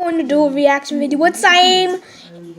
Going to do a reaction video with Saeem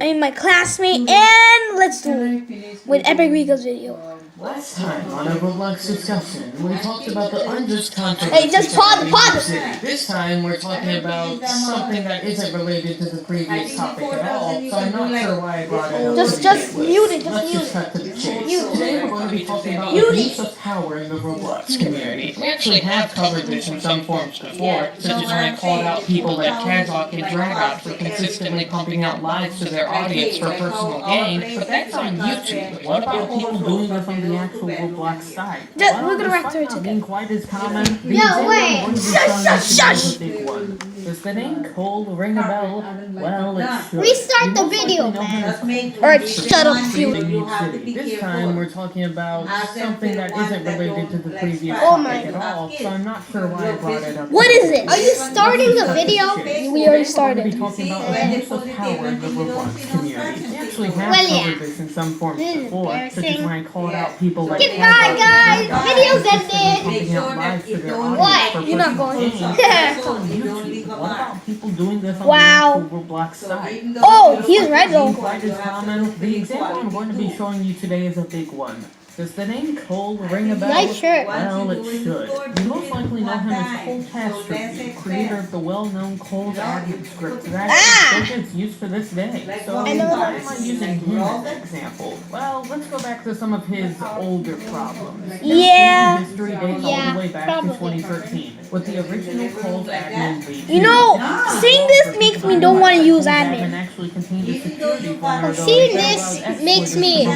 and my classmate, and let's do it with Epic Rico's video. Last time on our Roblox discussion, we talked about the unjust controversy. Hey, just pause. This time we're talking about something that isn't related to the previous topic at all, so I'm not sure why I brought it up. Just mute it. Let's just cut to the chase. Today we're going to be talking about abuse of power in the Roblox community. We actually have covered this in some forms before, such as when I called out people like Kazak and Dragot for consistently pumping out lies to their audience for personal gain, but that's on YouTube. What about people doing this on the actual Roblox site? We're gonna react to it being quite as common. No, wait. Shush. Big one. Does the name Cole ring a bell? Well, it should. Restart the video, man. Or shut up, This time we're talking about something that isn't related to the previous Oh topic at all, so I'm not sure why I brought it up. What is it? Are you starting the video? We already started. We're talking about abuse of power in the Roblox community. We actually have covered this in some forms before, such as when I called out people like Goodbye, guys. Video's ended. What? You're not going. What about people doing this on Wow. the Roblox site? Oh, he's right though. Quite as common. The example I'm going to be showing you today is a big one. Does the name Cole ring a bell? Nice shirt. Well, it should. You most likely know him as Cole Castro, creator of the well-known Cole's admin script that still gets used to this day. So why am I using him as an example? Well, let's go back to some of his older problems. Yeah. History dates all the way back to 2013 with the original Cole's admin lead. You know, seeing this makes me don't want to use admin. Actually contained a security vulnerability Seeing this makes me a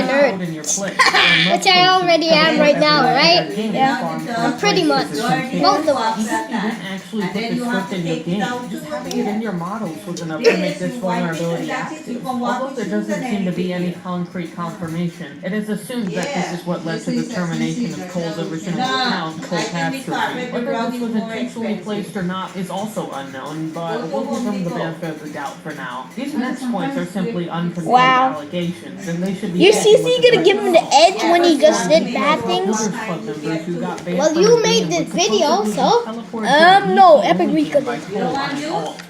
nerd. Which I already am right now, right? Yeah. Pretty much. Both of us. You didn't actually put the script in your game. Just having it in your models was enough to make this vulnerability active. Although there doesn't seem to be any concrete confirmation, it is assumed that this is what led to the termination of Cole's original account, Cole Castro. Whether this was intentionally placed or not is also unknown, but we'll give them the benefit of the doubt for now. These next points are simply unconfirmed allegations, and they should be... Your CC gonna give him the edge when he just did bad things? Well, you made this video, so... no, Epic Rico.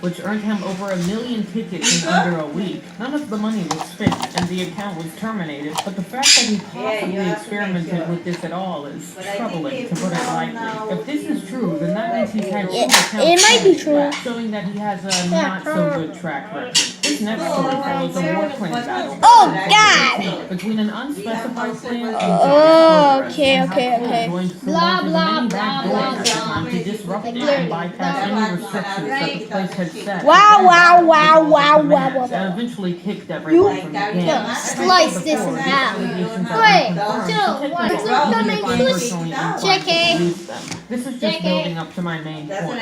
Which earned him over 1 million tickets in under a week. None of the money was spent, and the account was terminated, but the fact that he possibly experimented with this at all is troubling, to put it lightly. If this is true, then that means he's had two accounts. It might be true. Showing that he has a not-so-good track record. This next story follows a war plan battle. Oh, God! Between an unspecified plan okay. Blah, blah, blah. To disrupt it and bypass any restrictions that the place had set. Wow. And eventually kicked everyone from the game. Slice this in half. 3, 2, 1. Check it. This is just building up to my main point.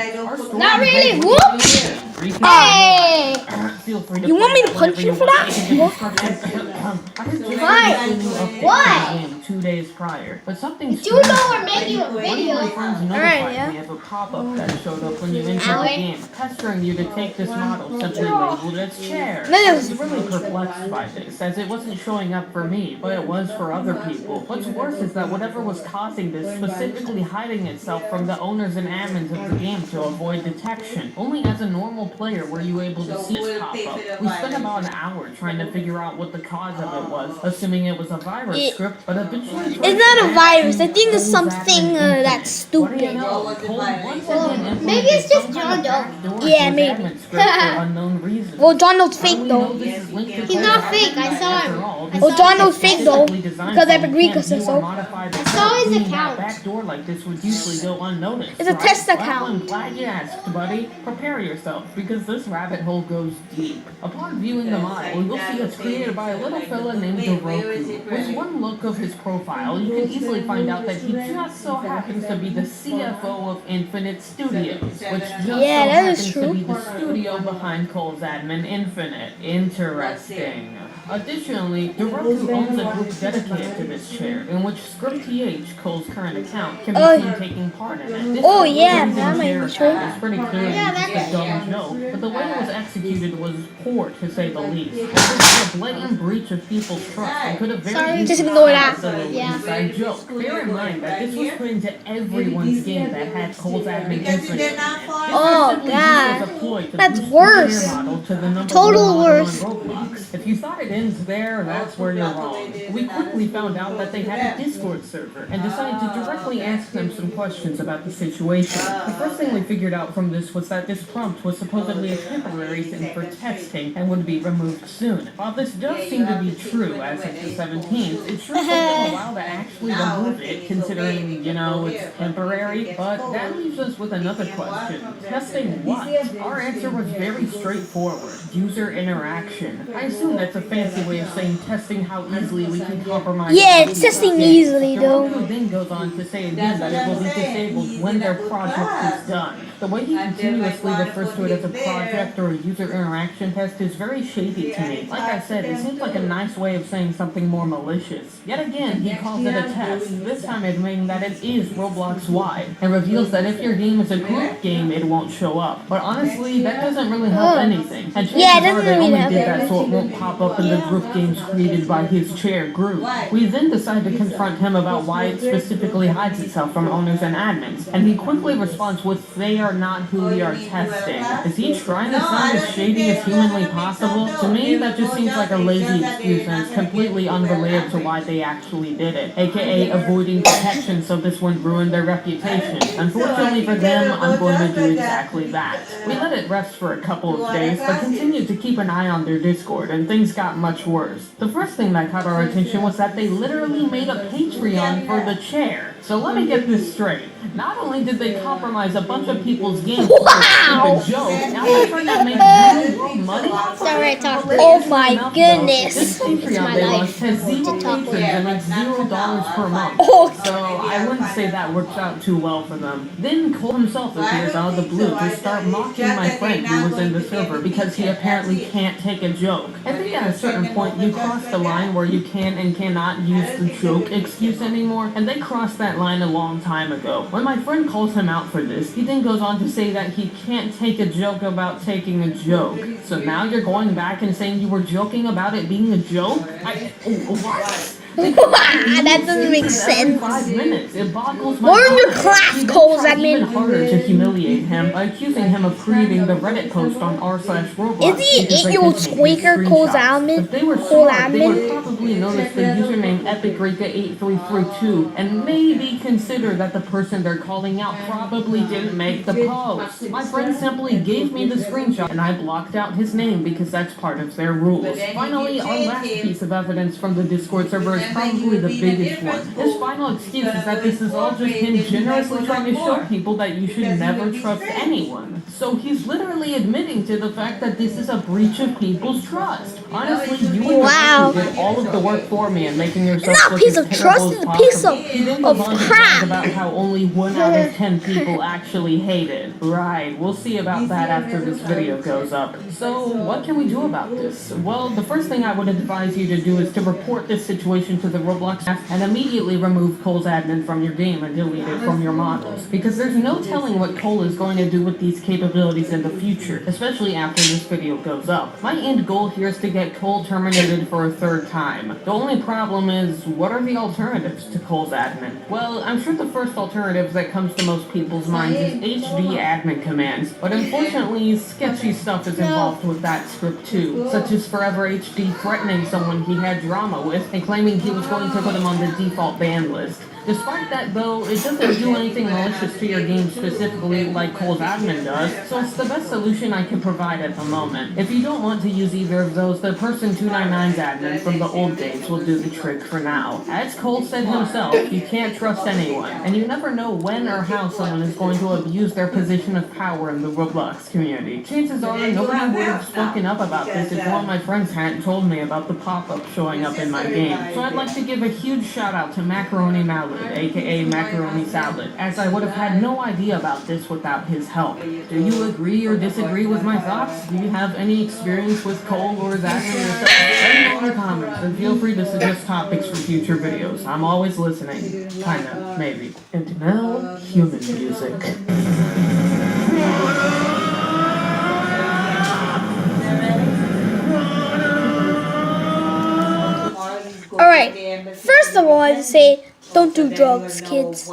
Not really. Whoop! Hey! You want me to punch you for that? Fine. What? 2 days prior, but something. You know we're making a video. Alright, we have a pop-up that showed up when you entered the game, pestering you to take this model, simply labeled as chair. I was really perplexed by this, as it wasn't showing up for me, but it was for other people. What's worse is that whatever was causing this, specifically hiding itself from the owners and admins of the game to avoid detection. Only as a normal player were you able to see this pop-up. We spent about an hour trying to figure out what the cause of it was, assuming it was a virus script, but eventually... It's not a virus, I think it's something that's stupid. Maybe it's just John Doe. Yeah, maybe. Well, John Doe's fake though. He's not fake, I saw him. Well, John Doe's fake though, because Epic Rico says so. I saw his account. It's a test account. I'm glad you asked, buddy. Prepare yourself, because this rabbit hole goes deep. Upon viewing the model, you'll see it's created by a little fella named Doroku. With one look of his profile, you can easily find out that he just so happens to be the CFO of Infinite Studios, which just so happens to be the studio studio behind Cole's Admin Infinite. Interesting. Additionally, Deroku owns a group dedicated to this chair, in which ScriptTH, Cole's current account, can be seen taking part in it. This that might be true. It's pretty clearly just a dumb joke, but the way it was executed was poor, to say the least. It was a blatant breach of people's trust and could have very easily been an inside joke. Bear in mind that this was put into everyone's game that had Cole's Admin Infinite. Oh god, that's worse. Total worse. If you thought it ends there, that's where you're wrong. We quickly found out that they had a Discord server and decided to directly ask them some questions about the situation. The first thing we figured out from this was that this prompt was supposedly a temporary thing for testing and would be removed soon. While this does seem to be true as of the 17th, it sure took them a while to actually remove it, considering, you know, it's temporary. But that leaves us with another question. Testing what? Our answer was very straightforward. User interaction. I assume that's a fancy way of saying testing how easily we can compromise. Yeah, it's testing easily though. Deroku then goes on to say again that it will be disabled when their project is done. The way he continuously refers to it as a project or a user interaction test is very shady to me. Like I said, it seems like a nice way of saying something more malicious. Yet again, he calls it a test, this time admitting that it is Roblox-wide, and reveals that if your game is a group game, it won't show up. But honestly, that doesn't really help anything. And chances are they only did that so it won't pop up in the group games created by his chair group. We then decide to confront him about why it specifically hides itself from owners and admins, and he quickly responds with, "They are not who we are testing." Is he trying to sound as shady as humanly possible? To me, that just seems like a lazy excuse and it's completely unrelated to why they actually did it, aka avoiding detection so this wouldn't ruin their reputation. Unfortunately for them, I'm going to do exactly that. We let it rest for a couple of days, but continued to keep an eye on their Discord, and things got much worse. The first thing that caught our attention was that they literally made a Patreon for the chair. So let me get this straight. Not only did they compromise a bunch of people's games for a stupid joke, now they're trying to make real money off of it. Oh my goodness. This Patreon they launched has 0 patrons and like $0 per month. So I wouldn't say that worked out too well for them. Then Cole himself appears out of the blue to start mocking my friend who was in the server because he apparently can't take a joke. I think at a certain point you cross the line where you can and cannot use the joke excuse anymore, and they crossed that line a long time ago. When my friend calls him out for this, he then goes on to say that he can't take a joke about taking a joke. So now you're going back and saying you were joking about it being a joke? What? That doesn't make sense. 5 minutes. It boggles my Learn your class, Cole's admin. Even harder to humiliate him by accusing him of creating the Reddit post on r/Roblox. Is he an 8-year-old squeaker, Cole's admin? If they were smart, they would probably notice the username EpicRika8332 and maybe consider that the person they're calling out probably didn't make the post. My friend simply gave me the screenshot and I blocked out his name because that's part of their rules. Finally, our last piece of evidence from the Discord server is probably the biggest one. His final excuse is that this is all just him generously trying to show people that you should never trust anyone. So he's literally admitting to the fact that this is a breach of people's trust. Honestly, you did all of the work for me and making yourself look as terrible as possible. He then goes on to talk about how only 1 out of 10 people actually hate it. Right, we'll see about that after this video goes up. So, what can we do about this? Well, the first thing I would advise you to do is to report this situation to the Roblox app and immediately remove Cole's admin from your game and delete it from your models. Because there's no telling what Cole is going to do with these capabilities in the future, especially after this video goes up. My end goal here is to get Cole terminated for a 3rd time. The only problem is, what are the alternatives to Cole's admin? Well, I'm sure the first alternative that comes to most people's minds is HD admin commands, but unfortunately, sketchy stuff is involved with that script too, such as Forever HD threatening someone he had drama with and claiming he was going to put him on the default ban list. Despite that, though, it doesn't do anything malicious to your game specifically like Cole's admin does, so it's the best solution I can provide at the moment. If you don't want to use either of those, the Person299's admin from the old days will do the trick for now. As Cole said himself, you can't trust anyone, and you never know when or how someone is going to abuse their position of power in the Roblox community. Chances are nobody would have spoken up about this if one of my friends hadn't told me about the pop-up showing up in my game. So I'd like to give a huge shout out to Macaroni Mallard salad, aka macaroni salad, as I would have had no idea about this without his help. Do you agree or disagree with my thoughts? Do you have any experience with cold or is that yourself? Let me know in the comments and feel free to suggest topics for future videos. I'm always listening. Kinda, maybe. And now, human music. Alright, first of all, I say don't do drugs, kids.